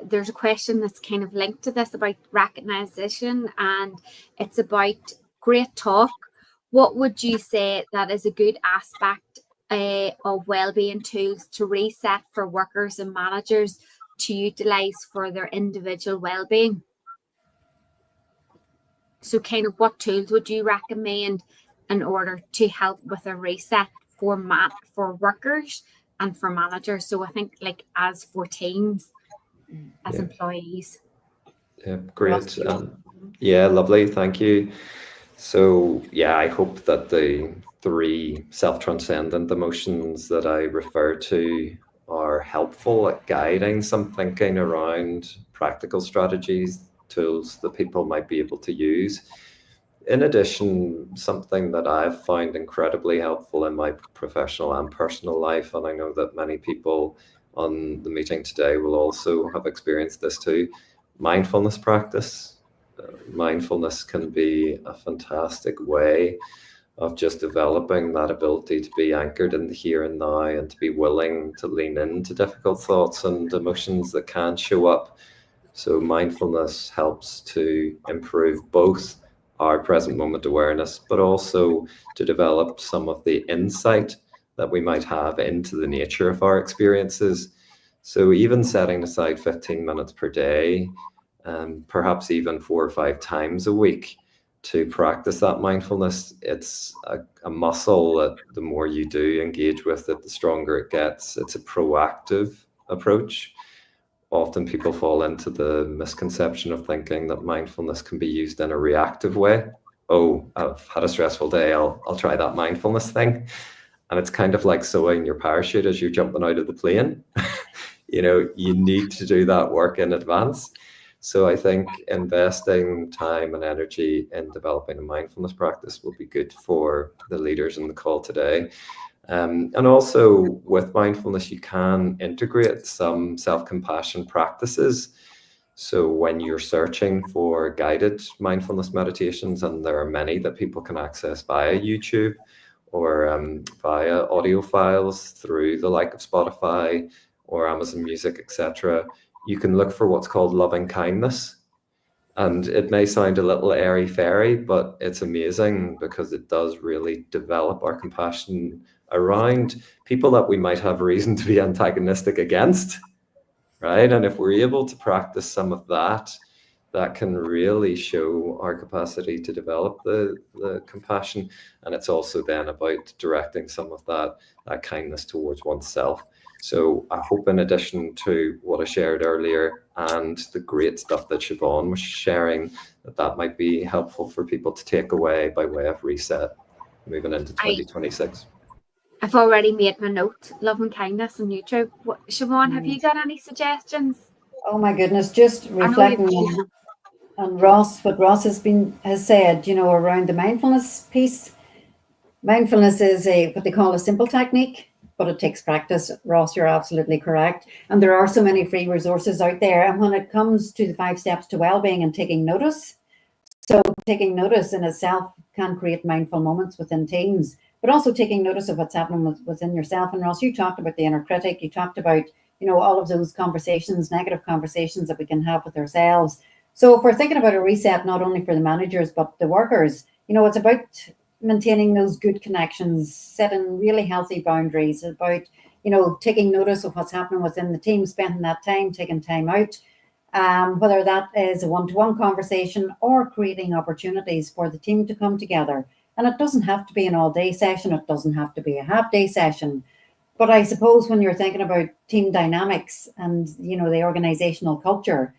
there's a question that's kind of linked to this about recognition, and it's about great talk. What would you say that is a good aspect of wellbeing tools to reset for workers and managers to utilize for their individual well-being? So kind of what tools would you recommend in order to help with a reset for workers and for managers? So I think like as for teams, as employees. Yeah, great. Yeah, lovely. Thank you. So yeah, I hope that the three self-transcendent emotions that I refer to are helpful at guiding some thinking around practical strategies, tools that people might be able to use. In addition, something that I've found incredibly helpful in my professional and personal life, and I know that many people on the meeting today will also have experienced this too, mindfulness practice. Mindfulness can be a fantastic way of just developing that ability to be anchored in the here and now, and to be willing to lean into difficult thoughts and emotions that can show up. So mindfulness helps to improve both our present moment awareness, but also to develop some of the insight that we might have into the nature of our experiences. So even setting aside 15 minutes per day, perhaps even 4 or 5 times a week to practice that mindfulness, it's a muscle that the more you do engage with it, the stronger it gets. It's a proactive approach. Often people fall into the misconception of thinking that mindfulness can be used in a reactive way. Oh, I've had a stressful day, I'll try that mindfulness thing. And it's kind of like sewing your parachute as you're jumping out of the plane. You need to do that work in advance. So I think investing time and energy in developing a mindfulness practice will be good for the leaders in the call today. And also with mindfulness, you can integrate some self-compassion practices. So when you're searching for guided mindfulness meditations, and there are many that people can access via YouTube or via audio files through the like of Spotify or Amazon Music, etc., you can look for what's called loving kindness. And it may sound a little airy-fairy, but it's amazing because it does really develop our compassion around people that we might have reason to be antagonistic against, right? And if we're able to practice some of that, that can really show our capacity to develop the compassion. And it's also then about directing some of that kindness towards oneself. So I hope, in addition to what I shared earlier and the great stuff that Siobhan was sharing, that might be helpful for people to take away by way of reset moving into 2026. I've already made my note, love and kindness on YouTube. Siobhan, have you got any suggestions? Oh my goodness, just reflecting on Ross, what Ross has said, around the mindfulness piece. Mindfulness is what they call a simple technique, but it takes practice. Ross, you're absolutely correct. And there are so many free resources out there. And when it comes to the 5 steps to well-being and taking notice, so taking notice in itself can create mindful moments within teams, but also taking notice of what's happening within yourself. And Ross, you talked about the inner critic. You talked about, all of those conversations, negative conversations that we can have with ourselves. So if we're thinking about a reset, not only for the managers, but the workers, it's about maintaining those good connections, setting really healthy boundaries, about, taking notice of what's happening within the team, spending that time, taking time out, whether that is a one-to-one conversation or creating opportunities for the team to come together. And it doesn't have to be an all-day session. It doesn't have to be a half-day session. But I suppose when you're thinking about team dynamics and, the organizational culture,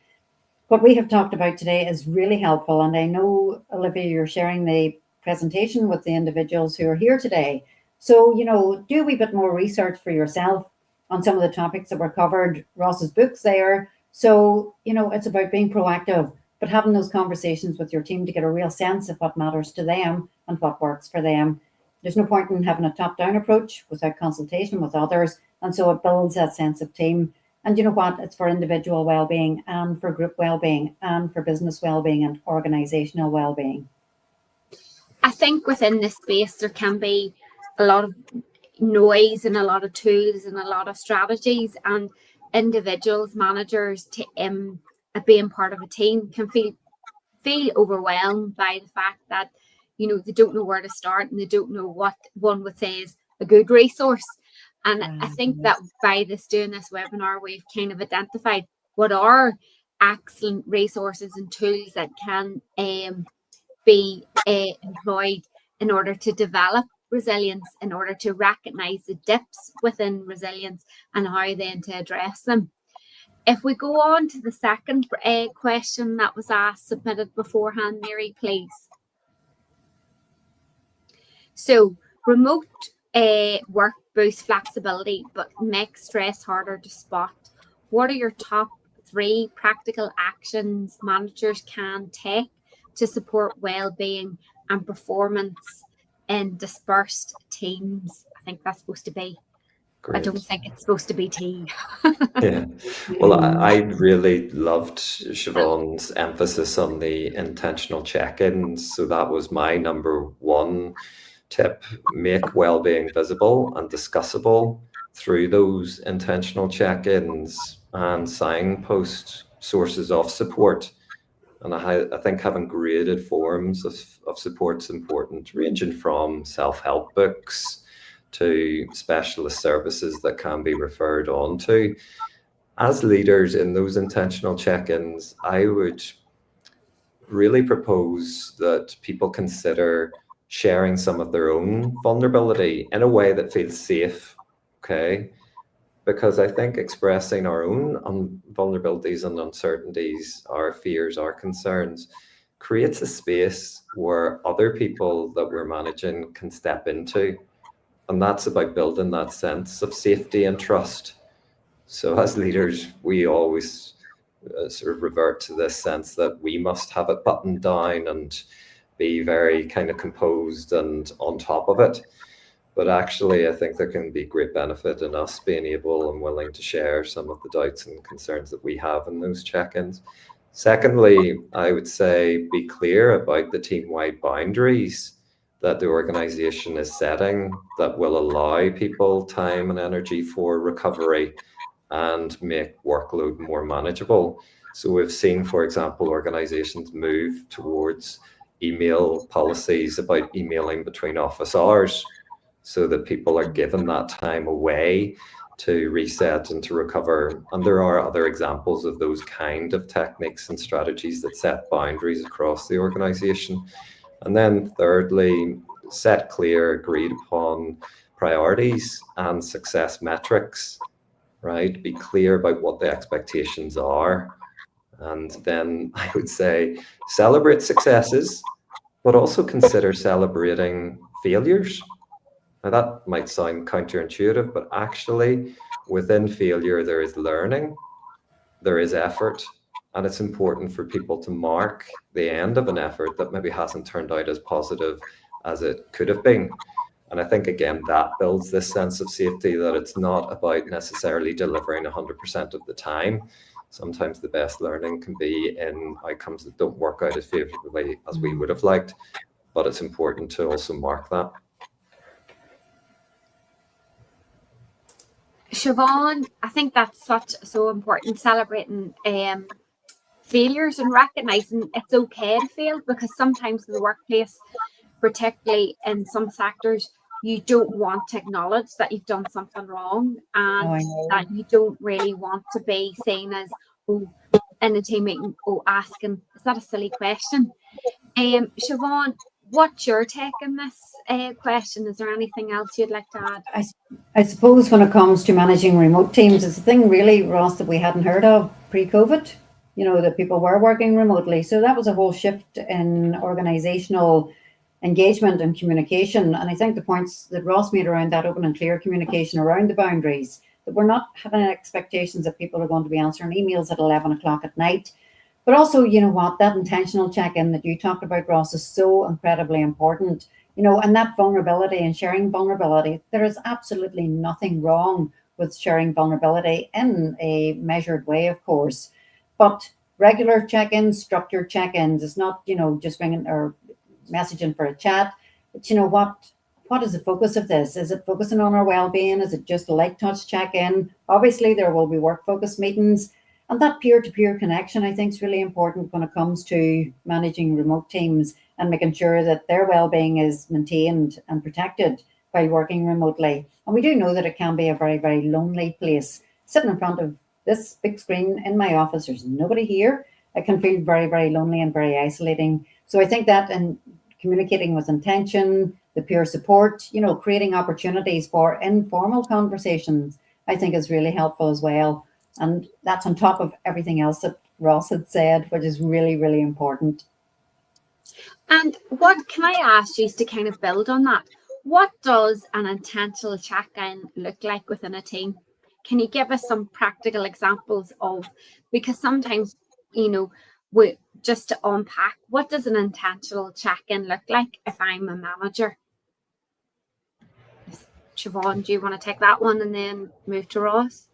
what we have talked about today is really helpful. And I know, Olivia, you're sharing the presentation with the individuals who are here today. So, do a wee bit more research for yourself on some of the topics that were covered. Ross's book's there. So, it's about being proactive, but having those conversations with your team to get a real sense of what matters to them and what works for them. There's no point in having a top-down approach without consultation with others. And so it builds that sense of team. And you know what? It's for individual well-being and for group well-being and for business well-being and organizational well-being. I think within this space, there can be a lot of noise and a lot of tools and a lot of strategies, and individuals, managers, being part of a team can feel overwhelmed by the fact that, they don't know where to start and they don't know what one would say is a good resource. And I think that by doing this webinar, we've kind of identified what are excellent resources and tools that can be employed in order to develop resilience, in order to recognize the dips within resilience and how then to address them. If we go on to the second question that was submitted beforehand, Mary, please. So, remote work boosts flexibility but makes stress harder to spot. What are your top 3 practical actions managers can take to support well-being and performance in dispersed teams? I think that's supposed to be. Great. I don't think it's supposed to be tea. Yeah. Well, I really loved Siobhan's emphasis on the intentional check-ins. So that was my number 1 tip. Make well-being visible and discussable through those intentional check-ins and signpost sources of support. And I think having graded forms of support is important, ranging from self-help books to specialist services that can be referred on to. As leaders in those intentional check-ins, I would really propose that people consider sharing some of their own vulnerability in a way that feels safe, okay? Because I think expressing our own vulnerabilities and uncertainties, our fears, our concerns, creates a space where other people that we're managing can step into. And that's about building that sense of safety and trust. So as leaders, we always sort of revert to this sense that we must have it buttoned down and be very kind of composed and on top of it. But actually, I think there can be great benefit in us being able and willing to share some of the doubts and concerns that we have in those check-ins. Secondly, I would say be clear about the team-wide boundaries that the organization is setting that will allow people time and energy for recovery and make workload more manageable. So we've seen, for example, organizations move towards email policies about emailing between office hours so that people are given that time away to reset and to recover. And there are other examples of those kind of techniques and strategies that set boundaries across the organization. And then thirdly, set clear, agreed upon priorities and success metrics, right? Be clear about what the expectations are. And then I would say celebrate successes, but also consider celebrating failures. Now that might sound counterintuitive, but actually within failure, there is learning, there is effort, and it's important for people to mark the end of an effort that maybe hasn't turned out as positive as it could have been. And I think, again, that builds this sense of safety, that it's not about necessarily delivering 100% of the time. Sometimes the best learning can be in outcomes that don't work out as favorably as we would have liked, but it's important to also mark that. Siobhan, I think that's so important, celebrating failures and recognizing it's okay to fail, because sometimes in the workplace, particularly in some sectors, you don't want to acknowledge that you've done something wrong, and that you don't really want to be seen as, oh, in a team meeting, asking, is that a silly question? Siobhan, what's your take on this question? Is there anything else you'd like to add? I suppose when it comes to managing remote teams, it's a thing really, Ross, that we hadn't heard of pre-COVID, that people were working remotely. So that was a whole shift in organizational engagement and communication. And I think the points that Ross made around that open and clear communication around the boundaries, that we're not having expectations that people are going to be answering emails at 11 o'clock at night. But also, that intentional check-in that you talked about, Ross, is so incredibly important, and that vulnerability and sharing vulnerability. There is absolutely nothing wrong with sharing vulnerability in a measured way, of course. But regular check-ins, structured check-ins, it's not, just ringing or messaging for a chat. But what is the focus of this? Is it focusing on our well-being? Is it just a light touch check-in? Obviously, there will be work-focused meetings. And that peer-to-peer connection, I think, is really important when it comes to managing remote teams and making sure that their well-being is maintained and protected by working remotely. And we do know that it can be a very, very lonely place. Sitting in front of this big screen in my office, there's nobody here. It can feel very, very lonely and very isolating. So I think that in communicating with intention, the peer support, creating opportunities for informal conversations, I think is really helpful as well. And that's on top of everything else that Ross had said, which is really, really important. And what can I ask you to kind of build on that? What does an intentional check-in look like within a team? Can you give us some practical examples of, because sometimes, we just to unpack, what does an intentional check-in look like if I'm a manager? Siobhan, do you want to take that one and then move to Ross?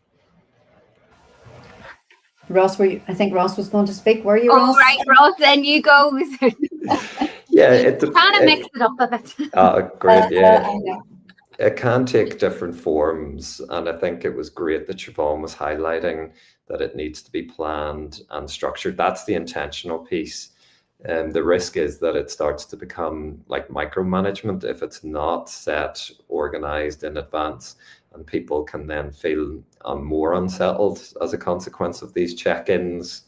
Ross, I think Ross was going to speak. Were you, Ross? Oh, right, Ross, then you go. Yeah, trying to mix it up a bit. Great, yeah. It can take different forms, and I think it was great that Siobhan was highlighting that it needs to be planned and structured. That's the intentional piece. The risk is that it starts to become like micromanagement if it's not set, organized in advance, and people can then feel more unsettled as a consequence of these check-ins.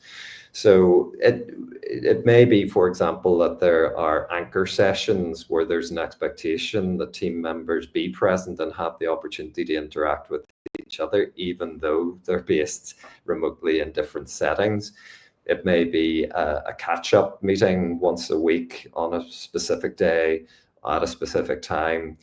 So it may be, for example, that there are anchor sessions where there's an expectation that team members be present and have the opportunity to interact with each other, even though they're based remotely in different settings. It may be a catch-up meeting once a week on a specific day at a specific time,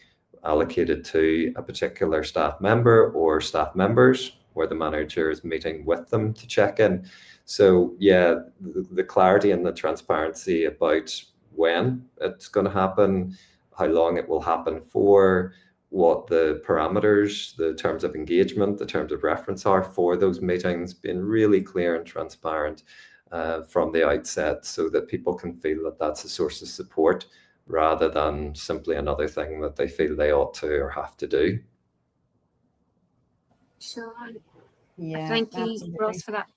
allocated to a particular staff member or staff members, where the manager is meeting with them to check in. So yeah, the clarity and the transparency about when it's going to happen, how long it will happen for, what the parameters, the terms of engagement, the terms of reference are for those meetings, being really clear and transparent from the outset, so that people can feel that that's a source of support rather than simply another thing that they feel they ought to or have to do. Sure. Yeah, Thank you, absolutely. Ross, for that.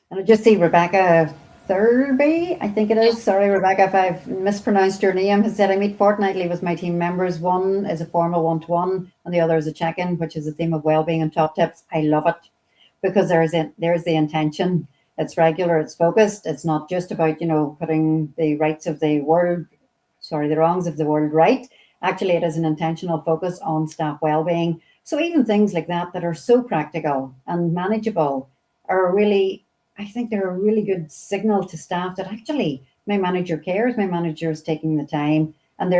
And I just see Rebecca Thurby, I think it is. Sorry, Rebecca, if I've mispronounced your name, has said, I meet fortnightly with my team members. One is a formal one-to-one and the other is a check-in, which is a theme of well-being and top tips. I love it because there's the intention. It's regular, it's focused. It's not just about, putting the wrongs of the world right. Actually, it is an intentional focus on staff well-being. So even things like that are so practical and manageable are really, I think they're a really good signal to staff that actually my manager cares, my manager is taking the time, and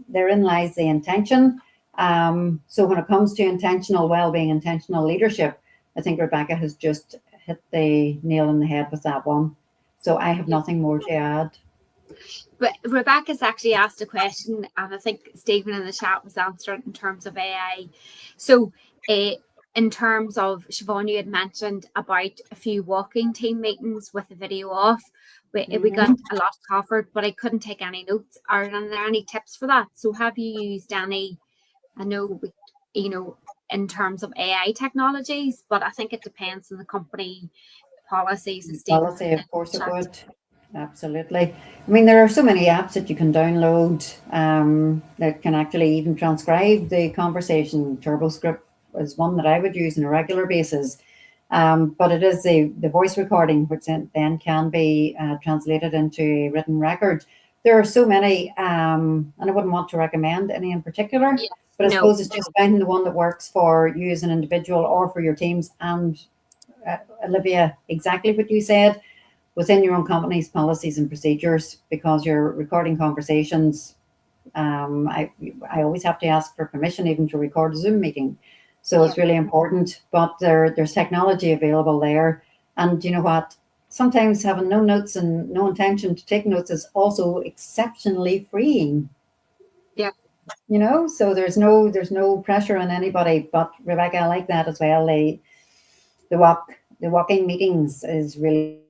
therein lies the intention. So when it comes to intentional well-being, intentional leadership, I think Rebecca has just hit the nail on the head with that one. So I have nothing more to add. But Rebecca's actually asked a question, and I think Stephen in the chat was answering in terms of AI. So in terms of, Siobhan, you had mentioned about a few walking team meetings with the video off. We got a lot covered, but I couldn't take any notes. Are there any tips for that? So have you used any, I know, in terms of AI technologies, but I think it depends on the company policies and policy, of course it would. Absolutely. I mean, there are so many apps that you can download that can actually even transcribe the conversation. TurboScript is one that I would use on a regular basis. But it is the voice recording, which then can be translated into a written record. There are so many, and I wouldn't want to recommend any in particular, but I suppose it's just finding the one that works for you as an individual or for your teams. And Olivia, exactly what you said, within your own company's policies and procedures, because you're recording conversations. I always have to ask for permission even to record a Zoom meeting. So it's really important, but there's technology available there. And you know what? Sometimes having no notes and no intention to take notes is also exceptionally freeing. Yeah. So there's no pressure on anybody. But Rebecca, I like that as well. The walking meetings is really.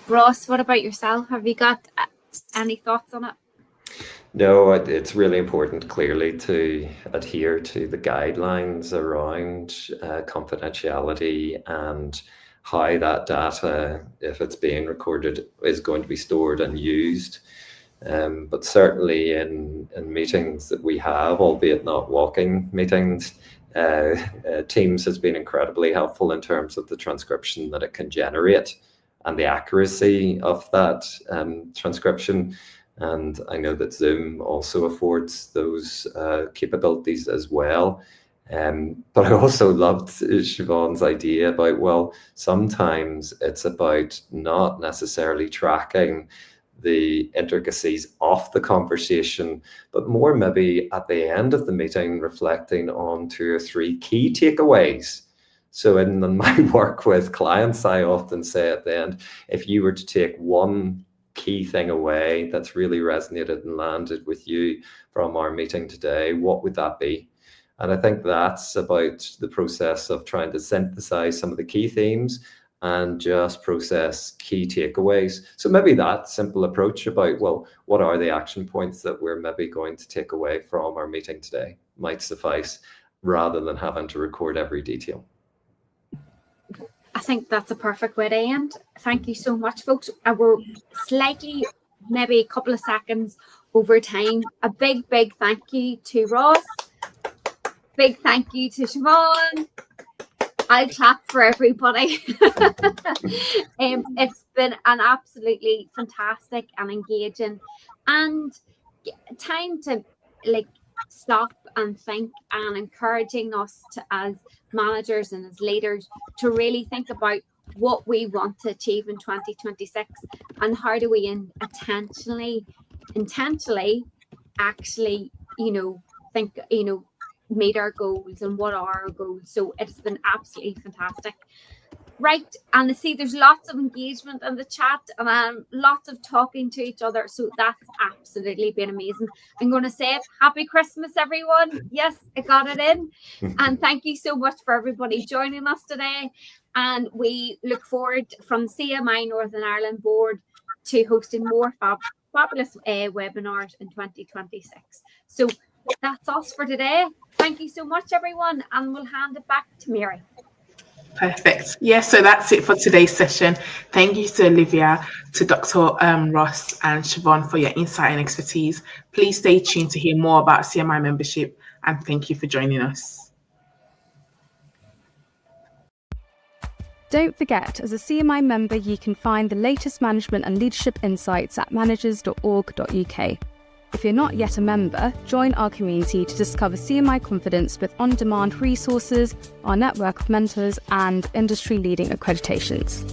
Ross, what about yourself? Have you got any thoughts on it? No, it's really important, clearly, to adhere to the guidelines around confidentiality and how that data, if it's being recorded, is going to be stored and used. But certainly in meetings that we have, albeit not walking meetings, Teams has been incredibly helpful in terms of the transcription that it can generate and the accuracy of that transcription. And I know that Zoom also affords those capabilities as well. But I also loved Siobhan's idea about, well, sometimes it's about not necessarily tracking the intricacies of the conversation, but more maybe at the end of the meeting, reflecting on 2 or 3 key takeaways. So in my work with clients, I often say at the end, if you were to take one key thing away that's really resonated and landed with you from our meeting today, what would that be? And I think that's about the process of trying to synthesize some of the key themes and just process key takeaways. So maybe that simple approach about, well, what are the action points that we're maybe going to take away from our meeting today might suffice, rather than having to record every detail. I think that's a perfect way to end. Thank you so much, folks. We're slightly, maybe a couple of seconds over time. A big, big thank you to Ross. Big thank you to Siobhan. I'll clap for everybody. It's been an absolutely fantastic and engaging and time to stop and think, and encouraging us to, as managers and as leaders, to really think about what we want to achieve in 2026 and how do we intentionally actually think meet our goals and what are our goals. So it's been absolutely fantastic. Right, and I see there's lots of engagement in the chat and lots of talking to each other. So that's absolutely been amazing. I'm going to say it. Happy Christmas, everyone. Yes, I got it in. And thank you so much for everybody joining us today. And we look forward from CMI Northern Ireland Board to hosting more fabulous webinars in 2026. So that's us for today. Thank you so much, everyone. And we'll hand it back to Mary. Perfect. Yeah, so that's it for today's session. Thank you to Olivia, to Dr. Ross and Siobhan for your insight and expertise. Please stay tuned to hear more about CMI membership, and thank you for joining us. Don't forget, as a CMI member, you can find the latest management and leadership insights at managers.org.uk. If you're not yet a member, join our community to discover CMI Confidence with on-demand resources, our network of mentors, and industry-leading accreditations.